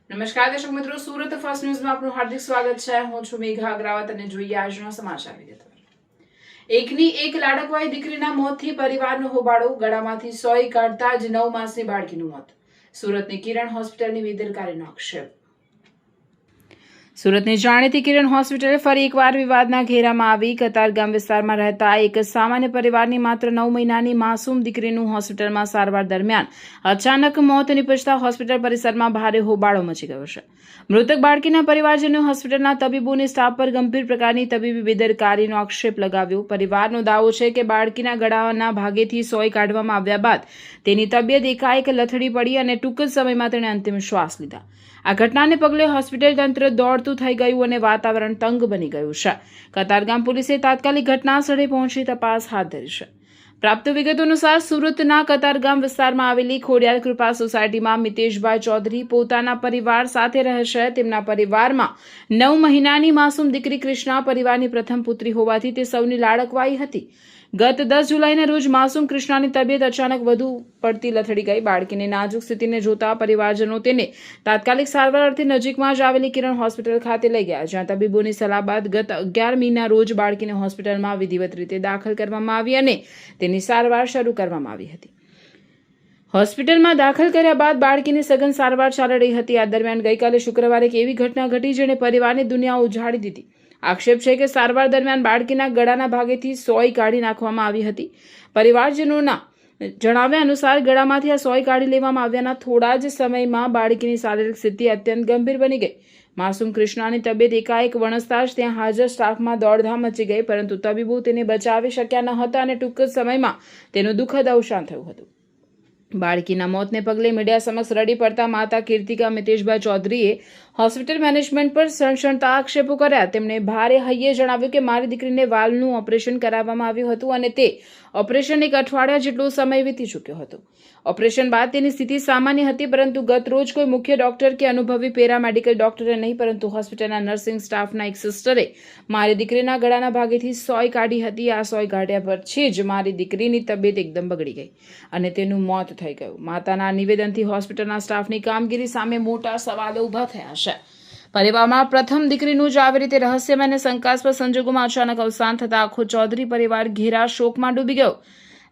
નમસ્કાર દર્શક મિત્રો, સુરત ફર્સ્ટ ન્યૂઝમાં આપનું હાર્દિક સ્વાગત છે। હું છું મેઘા અગ્રવાલ અને જોઈએ આજના સમાચાર વિગતવાર। એકની એક લાડકવાઈ દીકરીના મોતથી પરિવારનો હોબાળો, ગળામાંથી સોય કાઢતા જ 9 માસની બાળકીનું મોત। સુરતની કિરણ હોસ્પિટલની બેદરકારીનો આક્ષેપ। સુરતની જાણીતી કિરણ હોસ્પિટલ ફરી એકવાર વિવાદના ઘેરામાં આવી। કતારગામ વિસ્તારમાં રહેતા એક સામાન્ય પરિવારની માત્ર 9 મહિનાની માસૂમ દીકરીનું હોસ્પિટલમાં સારવાર દરમિયાન અચાનક મોત નિપજતા હોસ્પિટલ પરિસરમાં ભારે હોબાળો મચી ગયો છે। મૃતક બાળકીના પરિવારજનોએ હોસ્પિટલના તબીબોની સ્ટાફ પર ગંભીર પ્રકારની તબીબી બેદરકારીનો આક્ષેપ લગાવ્યો। પરિવારનો દાવો છે કે બાળકીના ગળાના ભાગેથી સોય કાઢવામાં આવ્યા બાદ તેની તબિયત એકાએક લથડી પડી અને ટૂંક જ સમયમાં તેણે અંતિમ શ્વાસ લીધા। આ ઘટનાને પગલે હોસ્પિટલ તંત્ર દોડતું થઈ ગયું અને વાતાવરણ તંગ બની ગયું છે। કતારગામ પોલીસે તાત્કાલિક ઘટના સ્થળે પહોંચી તપાસ હાથ ધરી છે। પ્રાપ્ત વિગતો અનુસાર સુરતના કતારગામ વિસ્તારમાં આવેલી ખોડિયાર કૃપા સોસાયટીમાં મિતેશભાઈ ચૌધરી પોતાના પરિવાર સાથે રહે છે। તેમના પરિવારમાં 9 મહિનાની માસૂમ દીકરી કૃષ્ણા પરિવારની પ્રથમ પુત્રી હોવાથી તે સૌની લાડકવાઈ હતી। ગત 10 જુલાઈના રોજ માસૂમ કૃષ્ણાની તબિયત અચાનક વધુ પડતી લથડી ગઈ। બાળકીની નાજુક સ્થિતિને જોતા પરિવારજનો તેને તાત્કાલિક સારવાર અર્થે નજીકમાં જ આવેલી કિરણ હોસ્પિટલ ખાતે લઈ ગયા, જ્યાં તબીબોની સલાહ બાદ ગત 11 મીના રોજ બાળકીને હોસ્પિટલમાં વિધિવત રીતે દાખલ કરવામાં આવી અને તેની સારવાર શરૂ કરવામાં આવી હતી। હોસ્પિટલમાં દાખલ કર્યા બાદ બાળકીની સઘન સારવાર ચાલી રહી હતી। આ દરમિયાન ગઈકાલે શુક્રવારે એક એવી ઘટના ઘટી જેણે પરિવારની દુનિયા ઉજાડી દીધી। આક્ષેપ છે કે સારવાર દરમિયાન બાળકીના ગળાના ભાગેથી સોય કાઢી નાખવામાં આવી હતી। પરિવારજનોના જણાવ્યા અનુસાર ગળામાંથી આ સોય કાઢી લેવામાં આવ્યાના થોડા જ સમયમાં બાળકીની શારીરિક સ્થિતિ અત્યંત ગંભીર બની ગઈ। માસૂમ કૃષ્ણાની તબિયત એકાએક વણસતા જ ત્યાં હાજર સ્ટાફમાં દોડધામ મચી ગઈ, પરંતુ તબીબો તેને બચાવી શક્યા ન હતા અને ટૂંક જ સમયમાં તેનું દુઃખદ અવસાન થયું હતું। બાળકીના મોતને પગલે મીડિયા સમક્ષ રડી પડતા માતા કીર્તિકા મિતેશભાઈ ચૌધરીએ હોસ્પિટલ મેનેજમેન્ટ પર સણસણતા આક્ષેપો કર્યા। તેમણે ભારે હૈયે જણાવ્યું કે મારી દીકરીને વાલ્વનું ઓપરેશન કરાવવામાં આવ્યું હતું અને તે ઓપરેશન 1 અઠવાડિયા જેટલો સમય વીતી ચૂક્યો હતો। ઓપરેશન બાદ તેની સ્થિતિ સામાન્ય હતી, પરંતુ ગત રોજ કોઈ મુખ્ય ડોક્ટર કે અનુભવી પેરામેડિકલ ડોક્ટરે નહીં, પરંતુ હોસ્પિટલના નર્સિંગ સ્ટાફના એક સિસ્ટરે મારી દીકરીના ગળાના ભાગેથી સોય કાઢી હતી। આ સોય કાઢ્યા પછી જ મારી દીકરીની તબિયત એકદમ બગડી ગઈ અને તેનું મોત થઈ ગયું। માતાના નિવેદનથી હોસ્પિટલના સ્ટાફની કામગીરી સામે મોટા સવાલો ઊભા થયા છે। પરિવારમાં પ્રથમ દીકરીનું જ આવી રીતે રહસ્યમય અને શંકાસ્પદ સંજોગોમાં અચાનક અવસાન થતા આખો ચૌધરી પરિવાર ઘેરા શોકમાં ડૂબી ગયો।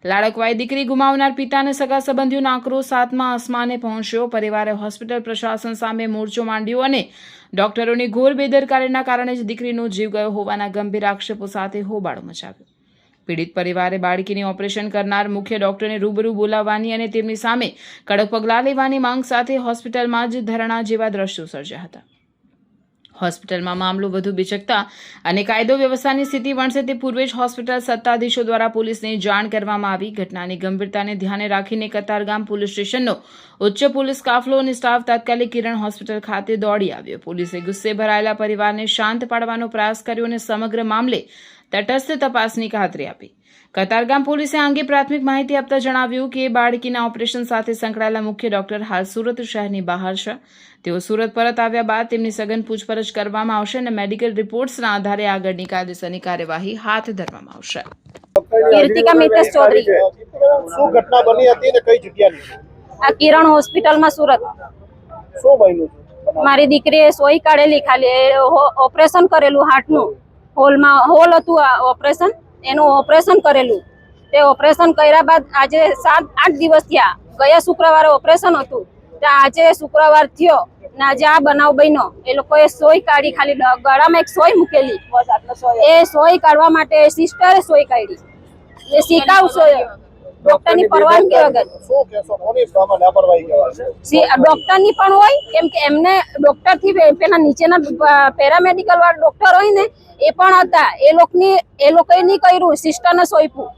લાડકવાઈ દીકરી ગુમાવનાર પિતા અને સગા સંબંધીઓનો આક્રોશ 7મા આસમાને પહોંચ્યો। પરિવારે હોસ્પિટલ પ્રશાસન સામે મોરચો માંડ્યો અને ડોક્ટરોની ઘોર બેદરકારીના કારણે જ દીકરીનો જીવ ગયો હોવાના ગંભીર આક્ષેપો સાથે હોબાળો મચાવ્યો। પીડિત પરિવારે બાળકીની ઓપરેશન કરનાર મુખ્ય ડોક્ટરને રૂબરૂ બોલાવવાની અને તેમની સામે કડક પગલાં લેવાની માંગ સાથે હોસ્પિટલમાં જ ધરણા જેવા દ્રશ્યો સર્જ્યા હતા। હોસ્પિટલમાં મામલો વધુ બિચકતા અને કાયદો વ્યવસ્થાની સ્થિતિ વણસે તે પૂર્વે જ હોસ્પિટલ સત્તાધીશો દ્વારા પોલીસને જાણ કરવામાં આવી। ઘટનાની ગંભીરતાને ધ્યાને રાખીને કતારગામ પોલીસ સ્ટેશનનો ઉચ્ચ પોલીસ કાફલો અને સ્ટાફ તાત્કાલિક કિરણ હોસ્પિટલ ખાતે દોડી આવ્યો। પોલીસે ગુસ્સે ભરાયેલા પરિવારને શાંત પાડવાનો પ્રયાસ કર્યો અને સમગ્ર મામલે તટસ્થ તપાસની ખાતરી આપી। કતારગામ પોલીસે આ અંગે પ્રાથમિક માહિતી આપતા જણાવ્યું કે બાળકીના ઓપરેશન સાથે સંકળાયેલા મુખ્ય ડોક્ટર હાલ સુરત શહેરની બહાર છે। તેઓ સુરત પરત આવ્યા બાદ તેમની સઘન પૂછપરછ કરવામાં આવશે અને મેડિકલ રિપોર્ટ્સના આધારે આગળની કાયદેસરની કાર્યવાહી હાથ ધરવામાં આવશે। કીર્તિકા મિતેશ ચૌધરી, શું ઘટના બની હતી અને કઈ જગ્યાની? આ કિરણ હોસ્પિટલમાં સુરત। શું બન્યું? મારી દીકરીએ સોય કાઢેલી, ખાલી ઓપરેશન કરેલું હાર્ટનું, હોલ હતું આ ઓપરેશન, એનું ઓપરેશન કરેલું। તે ઓપરેશન કર્યા બાદ આજે 7-8 દિવસ થયા। ગયા શુક્રવારે ઓપરેશન હતું, આજે શુક્રવાર થયો ને આજે આ બનાવ બન્યો। એ લોકોએ સોય કાઢી, ખાલી ગળામાં એક સોય મૂકેલી, એ સોય કાઢવા માટે સિસ્ટરે સોય કાઢી, એ શીખાવ સોય ડોક્ટરની પરવાનગી વગર। શું કહેશો, કોની સામે લાપરવાહી કહેવાય? ડોક્ટરની પણ હોય, કેમ કે એમને ડોક્ટરથી પેલા નીચેના પેરામેડિકલ વાળા ડોક્ટર હોય ને એ પણ હતા, એ લોકોએ નહીં કર્યું, સિસ્ટરને સોંપ્યું।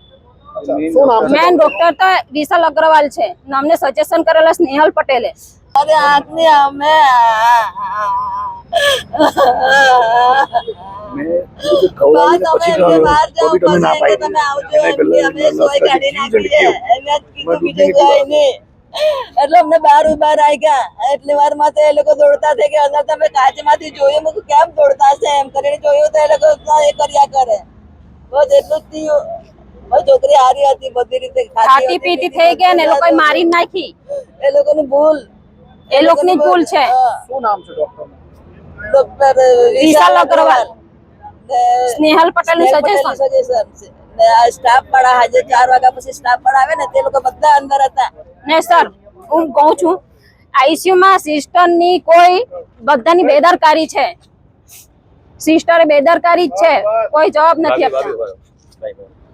મેન ડોક્ટર તો વિશાલ અગ્રવાલ છે, અમને સજેશન કરેલા સ્નેહલ પટેલે। અરે આદમી અમે એટલે અમને બહાર આવી ગયા। એટલી વાર માં એ લોકો દોડતા થઈ ગયા, અંદર તમે કાચમાંથી જોયું, કેમ દોડતા છે એમ કરીને જોયું તો એ લોકો એ કર્યા કરે। બસ એટલું જ થયું। છોકરી હારી હતી, બધી રીતે ખાતી પીતી થઈ ગયા ને એ લોકો મારી નાખી। એ લોકોની ભૂલ એ લોકોની ભૂલ છે. શું નામ છે ડોક્ટર ડોક્ટર વિશાલ અગ્રવાલ, સ્નેહલ પટેલનું સજેશન. સ્ટાફ વાળા આજે 4 વાગ્યા પછી સ્ટાફ વાળા આવે ને તે લોકો બધા અંદર હતા. ને સર હું કહું છું આઈસીયુ માં સિસ્ટર ની કોઈ બધાની બેદરકારી છે. સિસ્ટરે બેદરકારી જ છે, કોઈ જવાબ નથી આપતા.